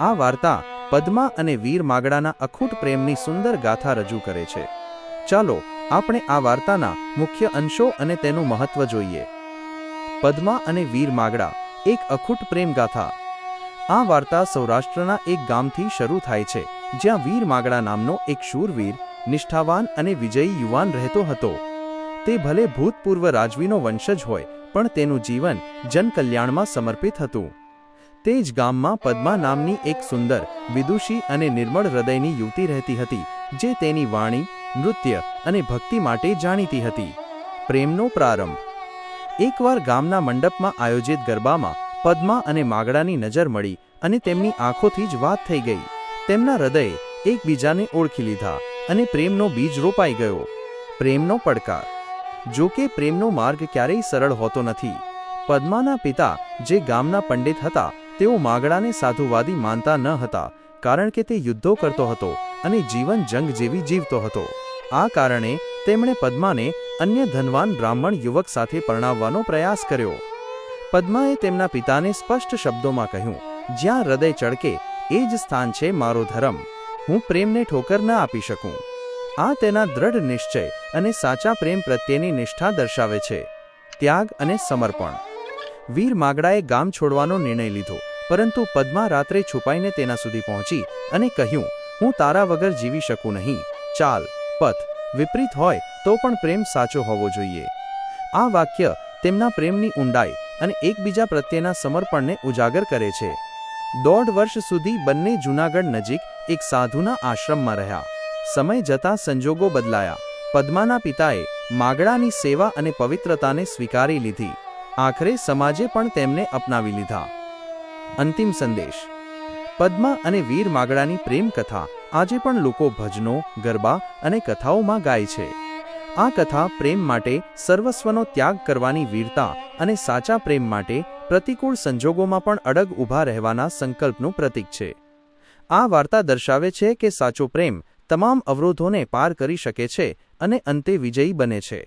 આ વાર્તા પદ્મા અને વીર માગડાના અખૂટ પ્રેમની સુંદર ગાથા રજૂ કરે છે. ચાલો આપણે આ વાર્તાના મુખ્ય અંશો અને તેનું મહત્વ જોઈએ. પદ્મા અને વીર માગડા, એક અખૂટ પ્રેમ ગાથા. આ વાર્તા સૌરાષ્ટ્રના એક ગામથી શરૂ થાય છે, જ્યાં વીર માગડા નામનો એક શૂરવીર, નિષ્ઠાવાન અને વિજયી યુવાન રહેતો હતો. તે ભલે ભૂતપૂર્વ રાજવીનો વંશજ હોય, પણ તેનું જીવન જનકલ્યાણમાં સમર્પિત હતું. તે જ ગામમાં પદ્મા નામની એક સુંદર, વિદુષી અને નિર્મળ હૃદયની યુવતી રહેતી હતી, જે તેની વાણી, નૃત્ય અને ભક્તિ માટે જાણીતી હતી. પ્રેમનો પ્રારંભ. એકવાર ગામના મંડપમાં આયોજિત ગરબામાં પદ્મા અને માગડાની નજર મળી અને તેમની આંખોથી જ વાત થઈ ગઈ. તેમના હૃદયે એકબીજાને ઓળખી લીધા અને પ્રેમનો બીજ રોપાઈ ગયો. પ્રેમનો પડકાર. જો કે પ્રેમનો માર્ગ ક્યારેય સરળ હોતો નથી. પદ્માના પિતા, જે ગામના પંડિત હતા, તેઓ માગડાને સાધુવાદી માનતા ન હતા, કારણ કે તે યુદ્ધો કરતો હતો અને જીવન જંગ જેવી જીવતો હતો. આ કારણે તેમણે પદ્માને અન્ય ધનવાન બ્રાહ્મણ યુવક સાથે પરણાવવાનો પ્રયાસ કર્યો. પદ્માએ તેમના પિતાને સ્પષ્ટ શબ્દોમાં કહ્યું, જ્યાં હૃદય ચળકે એ જ સ્થાન છે મારો ધર્મ. હું પ્રેમને ઠોકર ન આપી શકું. આ તેના દ્રઢ નિશ્ચય અને સાચા પ્રેમ પ્રત્યેની નિષ્ઠા દર્શાવે છે. ત્યાગ અને સમર્પણ. વીર માગડાએ ગામ છોડવાનો નિર્ણય લીધો, પરંતુ પદ્મા રાત્રે છુપાઈને તેના સુધી પહોંચી અને કહ્યું, હું તારા વગર જીવી શકું નહીં. ચાલ. પથ વિપરીત હોય તો પણ પ્રેમ સાચો હોવો જોઈએ. આ વાક્ય તેમના પ્રેમની ઊંડાઈ અને એકબીજા પ્રત્યેના સમર્પણને ઉજાગર કરે છે. 1.5 વર્ષ સુધી બંને જૂનાગઢ નજીક એક સાધુના આશ્રમમાં રહ્યા. સમય જતાં સંજોગો બદલાયા. પદ્માના પિતાએ માગડાની સેવા અને પવિત્રતાને સ્વીકારી લીધી. આખરે સમાજે પણ તેમને અપનાવી લીધા. અંતિમ સંદેશ. પદ્મા અને વીર માગડાની પ્રેમ કથા આજે પણ લોકો ભજનો, ગરબા અને કથાઓમાં ગાય છે. આ કથા પ્રેમ માટે સર્વસ્વનો ત્યાગ કરવાની વીરતા અને સાચા પ્રેમ માટે પ્રતિકૂળ સંજોગોમાં પણ અડગ ઊભા રહેવાના સંકલ્પનું પ્રતીક છે. આ વાર્તા દર્શાવે છે કે સાચો પ્રેમ તમામ અવરોધોને પાર કરી શકે છે અને અંતે વિજયી બને છે.